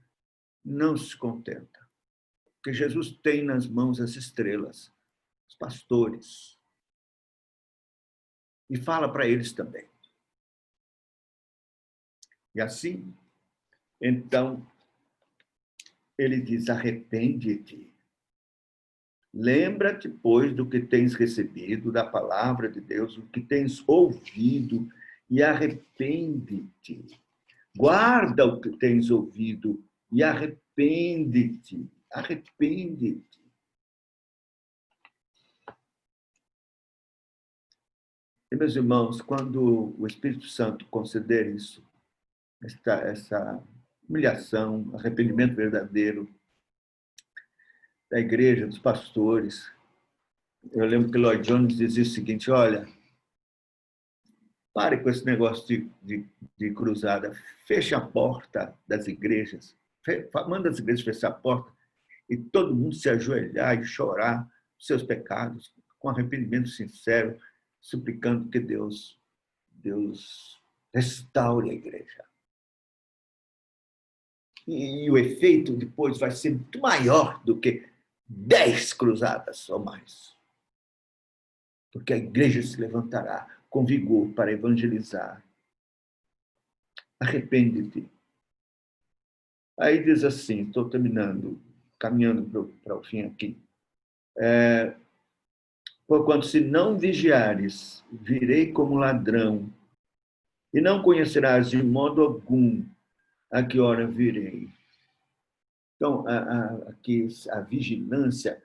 não se contenta. Porque Jesus tem nas mãos as estrelas, os pastores. E fala para eles também. E assim, então, ele diz, arrepende-te. Lembra-te, pois, do que tens recebido da palavra de Deus, o que tens ouvido, e arrepende-te. Guarda o que tens ouvido e arrepende-te. Arrepende-te. E, meus irmãos, quando o Espírito Santo conceder isso, essa humilhação, arrependimento verdadeiro da igreja, dos pastores, eu lembro que Lloyd Jones dizia o seguinte: olha, pare com esse negócio de cruzada, feche a porta das igrejas, manda as igrejas fechar a porta e todo mundo se ajoelhar e chorar os seus pecados, com arrependimento sincero, suplicando que Deus restaure a igreja. E o efeito depois vai ser muito maior do que 10 cruzadas ou mais. Porque a igreja se levantará com vigor para evangelizar. Arrepende-te. Aí diz assim, estou terminando, caminhando para o fim aqui. Porquanto se não vigiares, virei como ladrão, e não conhecerás de modo algum a que hora virei. Então, aqui a vigilância,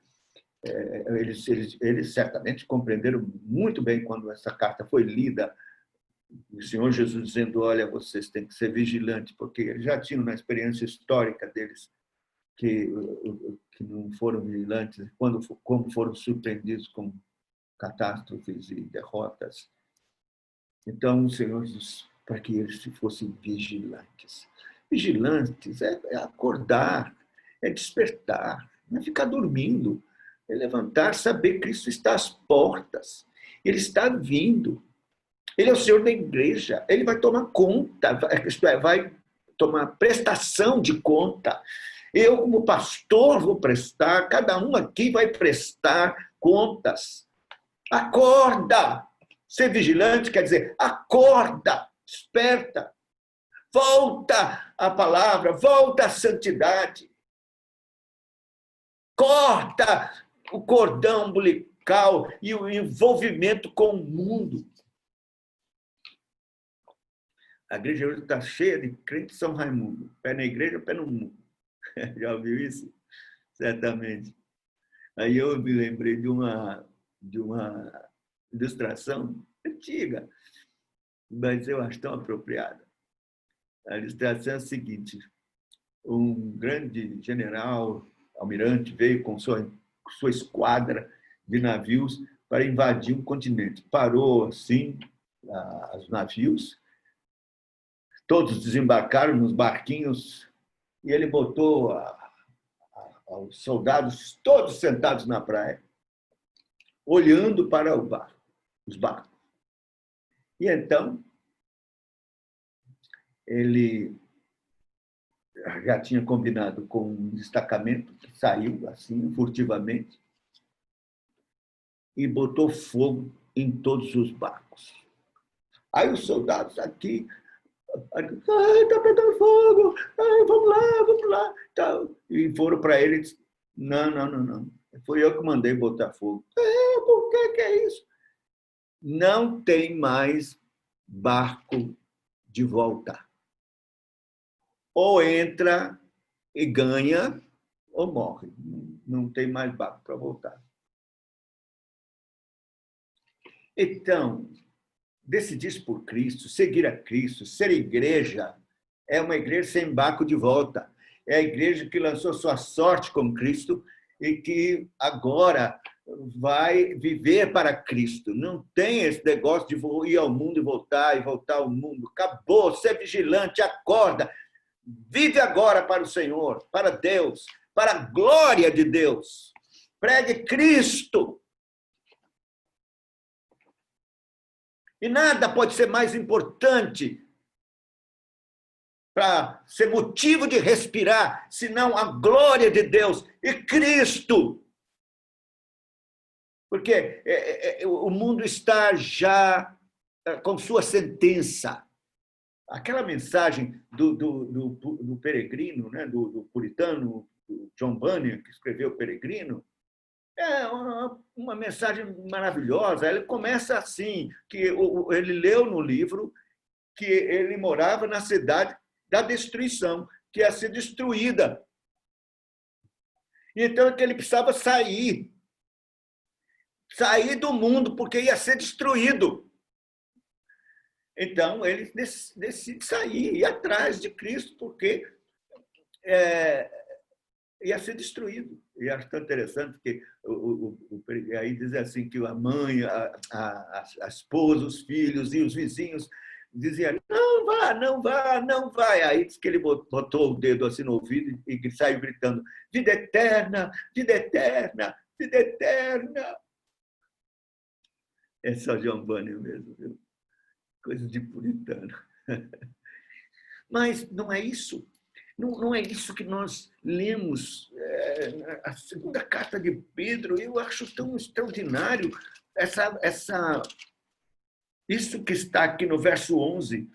eles certamente compreenderam muito bem quando essa carta foi lida, o Senhor Jesus dizendo: olha, vocês têm que ser vigilantes, porque eles já tinham na experiência histórica deles que não foram vigilantes, como foram surpreendidos com catástrofes e derrotas. Então, o Senhor diz para que eles fossem vigilantes. Vigilantes é acordar, é despertar, não é ficar dormindo, é levantar, saber que Cristo está às portas, Ele está vindo, Ele é o Senhor da igreja, Ele vai tomar conta, vai tomar prestação de conta. Eu, como pastor, vou prestar, cada um aqui vai prestar contas. Acorda! Ser vigilante quer dizer, acorda, desperta, volta à palavra, volta à santidade. Corta o cordão umbilical e o envolvimento com o mundo. A igreja hoje está cheia de crentes São Raimundo. Pé na igreja, pé no mundo. Já ouviu isso? Certamente. Aí eu me lembrei de uma ilustração antiga, mas eu acho tão apropriada. A ilustração é a seguinte: um grande general, almirante, veio com sua esquadra de navios para invadir um continente. Parou assim os navios, todos desembarcaram nos barquinhos e ele botou os soldados todos sentados na praia, olhando para os barcos. E então ele já tinha combinado com um destacamento que saiu assim furtivamente e botou fogo em todos os barcos. Aí os soldados aqui, está pegando fogo, vamos lá. E foram para ele e disse: não. Foi eu que mandei botar fogo. Por que é isso? Não tem mais barco de volta. Ou entra e ganha, ou morre. Não tem mais barco para voltar. Então, decidir por Cristo, seguir a Cristo, ser igreja, é uma igreja sem barco de volta. É a igreja que lançou sua sorte com Cristo e que agora vai viver para Cristo. Não tem esse negócio de ir ao mundo e voltar ao mundo. Acabou, ser vigilante, acorda. Vive agora para o Senhor, para Deus, para a glória de Deus. Pregue Cristo. E nada pode ser mais importante para ser motivo de respirar, senão a glória de Deus e Cristo. Porque o mundo está já com sua sentença. Aquela mensagem do Peregrino, né, do puritano, do John Bunyan, que escreveu o Peregrino, é uma mensagem maravilhosa. Ele começa assim, que ele leu no livro que ele morava na cidade da destruição, que ia ser destruída. Então, que ele precisava sair do mundo, porque ia ser destruído. Então, ele decide sair, ir atrás de Cristo, porque ia ser destruído. E acho tão interessante que aí diz assim que a mãe, a esposa, os filhos e os vizinhos diziam: não vá, não vá, não vai. Aí diz que ele botou o dedo assim no ouvido e saiu gritando: vida eterna, vida eterna, vida eterna. É só Giovanni mesmo, viu? Coisa de puritano. Mas não é isso. Não é isso que nós lemos. A segunda carta de Pedro, eu acho tão extraordinário isso que está aqui no verso 11.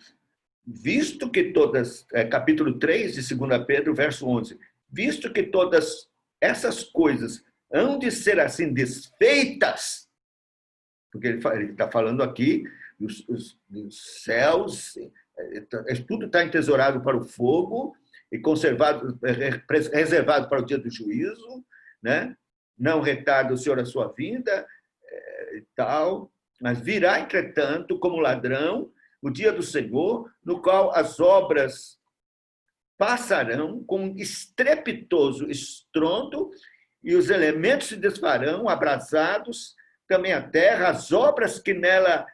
Visto que todas, capítulo 3 de 2 Pedro, verso 11, visto que todas essas coisas hão de ser assim desfeitas, porque ele está falando aqui dos céus, tudo está entesourado para o fogo e conservado, reservado para o dia do juízo, né? Não retarda o Senhor a sua vinda e tal, mas virá, entretanto, como ladrão, o dia do Senhor, no qual as obras passarão com estrepitoso estrondo e os elementos se desfarão, abrasados, também a terra, as obras que nela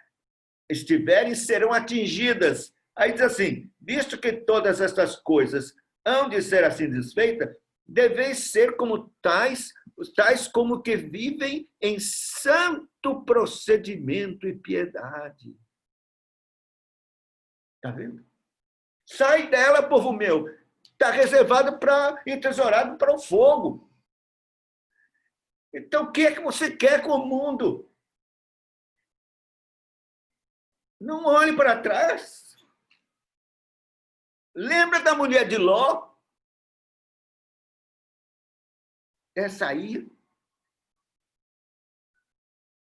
estiverem serão atingidas. Aí diz assim: visto que todas estas coisas hão de ser assim desfeitas, deveis ser como tais como que vivem em santo procedimento e piedade. Está vendo? Sai dela, povo meu. Está reservado entesourado para o fogo. Então, o que é que você quer com o mundo? Não olhe para trás. Lembra da mulher de Ló? É sair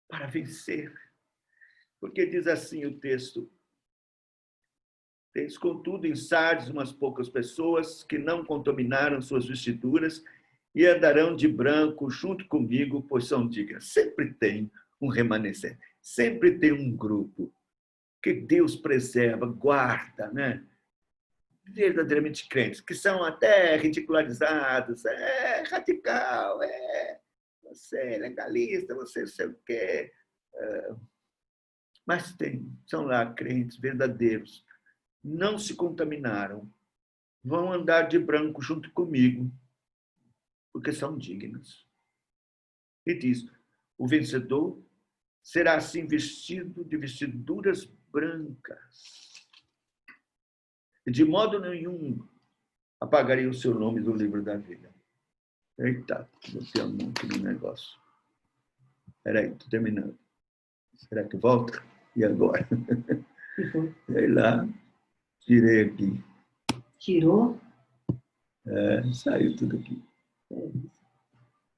para vencer. Porque diz assim o texto: tens, contudo, em Sardes umas poucas pessoas que não contaminaram suas vestiduras e andarão de branco junto comigo, pois são dignas. Sempre tem um remanescente, sempre tem um grupo que Deus preserva, guarda, né? Verdadeiramente crentes, que são até ridicularizados, radical, você é legalista, você não sei o quê. Mas são lá crentes verdadeiros, não se contaminaram, vão andar de branco junto comigo, porque são dignos. E diz: o vencedor será assim vestido de vestiduras brancas. E de modo nenhum apagarei o seu nome do livro da vida. Eita, botei a mão aqui no negócio. Espera aí, estou terminando. Será que volta? E agora? Sei lá, tirei aqui. Tirou? Saiu tudo aqui.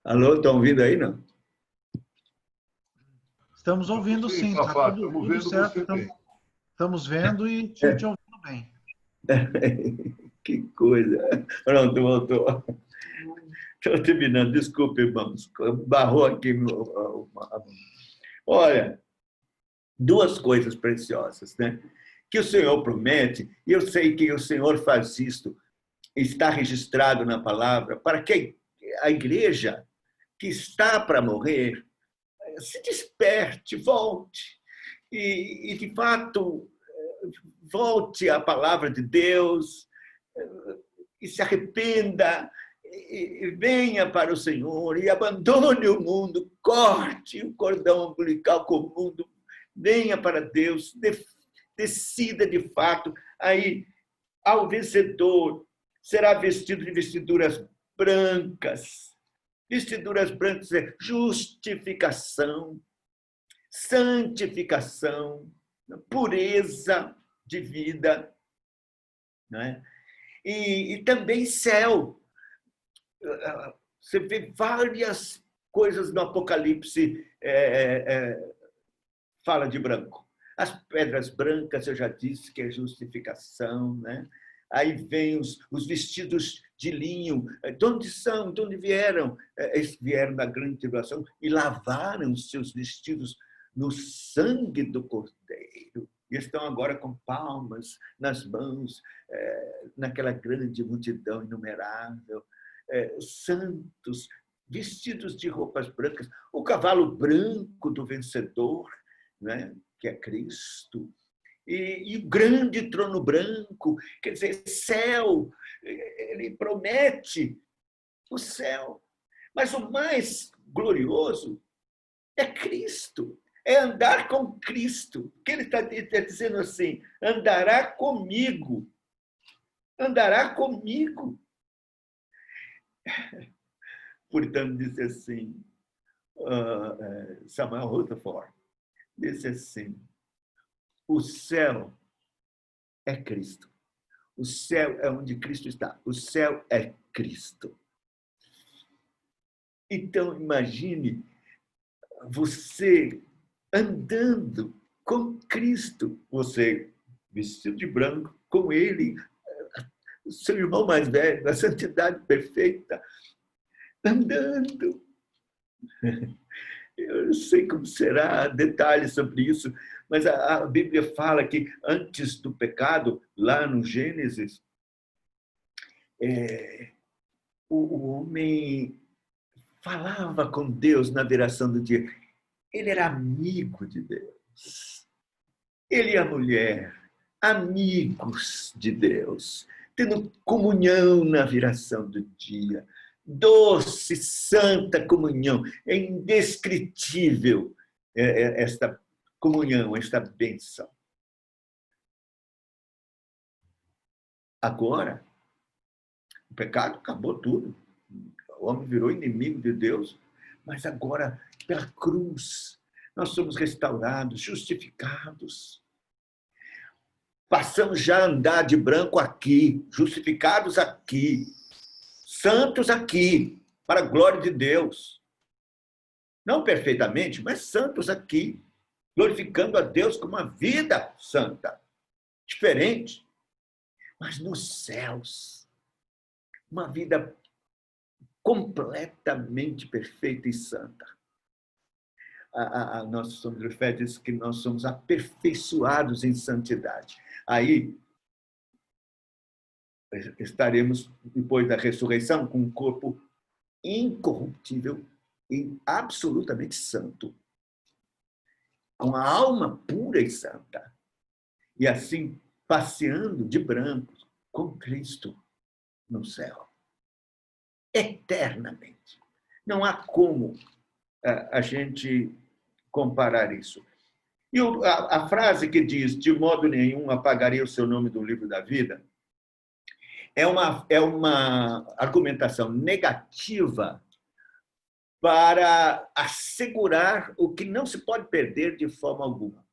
Alô, estão ouvindo aí, não? Estamos ouvindo sim, Papá, tá estamos tudo vendo certo. você bem. Estamos vendo e te ouvindo bem. Que coisa. Pronto, voltou. Estou terminando, desculpe, irmãos. Barrou aqui. Olha, duas coisas preciosas, né? Que o Senhor promete, e eu sei que o Senhor faz isto, está registrado na palavra, para que a igreja que está para morrer se desperte, volte, e de fato, volte à palavra de Deus, e se arrependa, e venha para o Senhor, e abandone o mundo, corte o cordão umbilical com o mundo, venha para Deus, decida de fato. Aí, ao vencedor, será vestido de vestiduras brancas. Vestiduras brancas é justificação, santificação, pureza de vida, não é? E também céu. Você vê várias coisas no Apocalipse, fala de branco. As pedras brancas, eu já disse que é justificação, né? Aí vem os vestidos de linho. De onde são? De onde vieram? Eles vieram da grande tribulação e lavaram os seus vestidos no sangue do Cordeiro. e estão agora com palmas nas mãos, naquela grande multidão inumerável, santos, vestidos de roupas brancas, o cavalo branco do vencedor, né, que é Cristo, e o grande trono branco, quer dizer, céu, ele promete o céu. Mas o mais glorioso é Cristo, é andar com Cristo. Que ele está dizendo assim, andará comigo, andará comigo. Portanto, disse assim, Samuel Rutherford, disse assim, o céu é Cristo. O céu é onde Cristo está. O céu é Cristo. Então, imagine você andando com Cristo, você vestido de branco, com Ele, o seu irmão mais velho, a santidade perfeita, andando. Eu não sei como será, detalhes sobre isso, mas a Bíblia fala que antes do pecado, lá no Gênesis, o homem falava com Deus na viração do dia. Ele era amigo de Deus. Ele e a mulher, amigos de Deus, tendo comunhão na viração do dia. Doce, santa comunhão. É indescritível esta comunhão, esta bênção. Agora, o pecado acabou tudo. O homem virou inimigo de Deus, mas agora, pela cruz, nós somos restaurados, justificados. Passamos já a andar de branco aqui, justificados aqui, santos aqui, para a glória de Deus. Não perfeitamente, mas santos aqui, glorificando a Deus com uma vida santa, diferente, mas nos céus, uma vida completamente perfeita e santa. Nosso São Fé diz que nós somos aperfeiçoados em santidade. Aí estaremos, depois da ressurreição, com um corpo incorruptível e absolutamente santo, com a alma pura e santa, e assim passeando de branco com Cristo no céu, eternamente. Não há como a gente comparar isso. E a frase que diz, de modo nenhum apagarei o seu nome do livro da vida, é uma argumentação negativa para assegurar o que não se pode perder de forma alguma.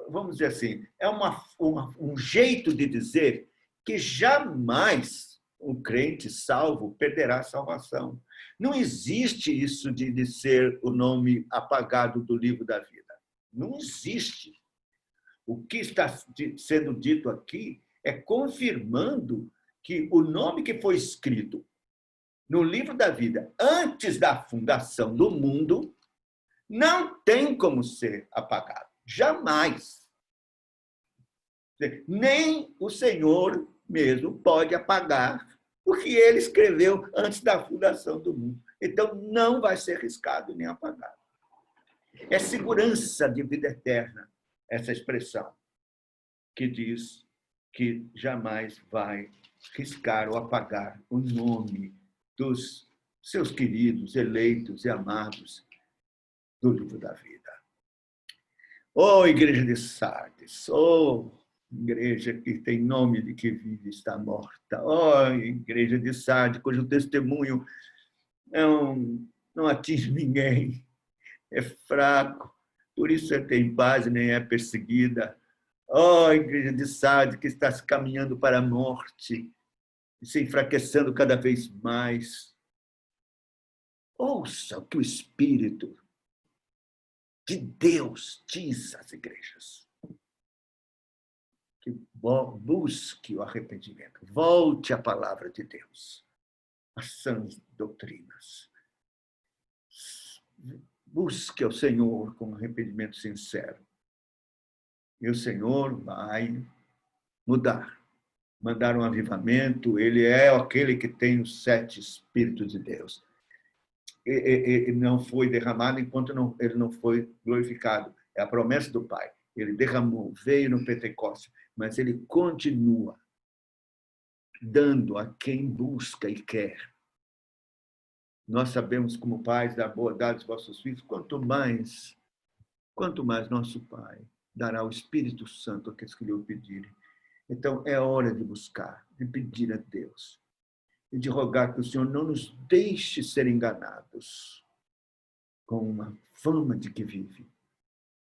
Vamos dizer assim, é um jeito de dizer que jamais um crente salvo perderá a salvação. Não existe isso de ser o nome apagado do livro da vida. Não existe. O que está sendo dito aqui é confirmando que o nome que foi escrito no livro da vida antes da fundação do mundo não tem como ser apagado. Jamais. Nem o Senhor mesmo pode apagar o que ele escreveu antes da fundação do mundo. Então, não vai ser riscado nem apagado. É segurança de vida eterna, essa expressão, que diz que jamais vai riscar ou apagar o nome dos seus queridos, eleitos e amados do livro da vida. Ó igreja de Sardes, ó igreja que tem nome de que vive e está morta, ó igreja de Sardes, cujo testemunho não atinge ninguém, é fraco, por isso tem paz e nem é perseguida. Ó igreja de Sardes, que está se caminhando para a morte, se enfraquecendo cada vez mais. Ouça o que o Espírito de Deus diz às igrejas. Que busque o arrependimento, volte à palavra de Deus, às sãs doutrinas. Busque ao Senhor com arrependimento sincero. E o Senhor vai mudar, mandar um avivamento. Ele é aquele que tem os 7 Espíritos de Deus. E não foi derramado enquanto ele não foi glorificado. É a promessa do Pai. Ele derramou, veio no Pentecostes, mas ele continua dando a quem busca e quer. Nós sabemos, como pais, dar boa dádiva aos vossos filhos, quanto mais nosso Pai dará o Espírito Santo àqueles que lhe o pedirem. Então, é hora de buscar, de pedir a Deus e de rogar que o Senhor não nos deixe ser enganados com uma fama de que vive,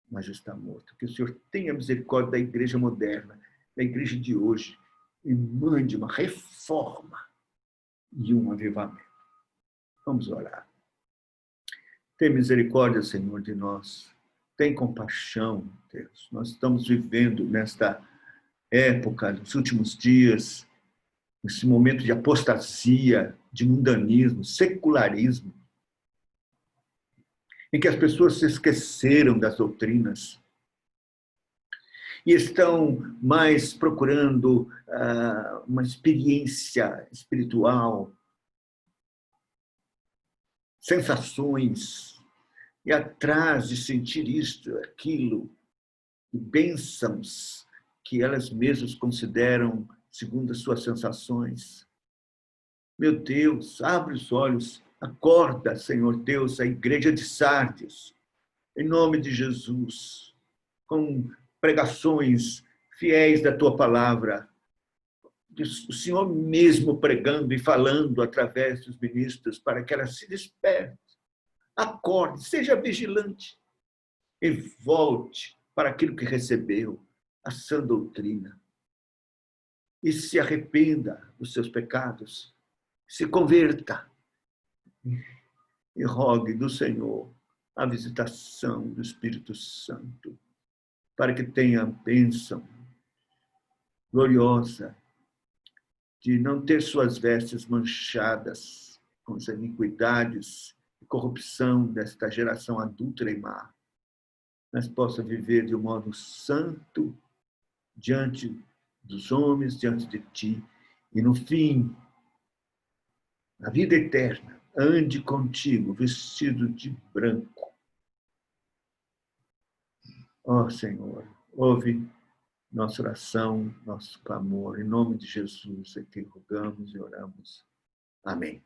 mas está morto. Que o Senhor tenha misericórdia da igreja moderna, da igreja de hoje, e mande uma reforma e um avivamento. Vamos orar. Tem misericórdia, Senhor, de nós. Tem compaixão, Deus. Nós estamos vivendo nesta época, nos últimos dias, nesse momento de apostasia, de mundanismo, secularismo, em que as pessoas se esqueceram das doutrinas e estão mais procurando uma experiência espiritual, sensações, e atrás de sentir isto, aquilo, bênçãos que elas mesmas consideram segundo as suas sensações. Meu Deus, abre os olhos, acorda, Senhor Deus, a igreja de Sardes, em nome de Jesus, com pregações fiéis da tua palavra, o Senhor mesmo pregando e falando através dos ministros para que ela se desperte, acorde, seja vigilante e volte para aquilo que recebeu, a sã doutrina, e se arrependa dos seus pecados, se converta e rogue do Senhor a visitação do Espírito Santo, para que tenha a bênção gloriosa de não ter suas vestes manchadas com as iniquidades e corrupção desta geração adúltera e má, mas possa viver de um modo santo diante dos homens, diante de ti, e no fim, na vida eterna, ande contigo, vestido de branco. Ó Senhor, ouve nossa oração, nosso clamor, em nome de Jesus, é que rogamos e oramos. Amém.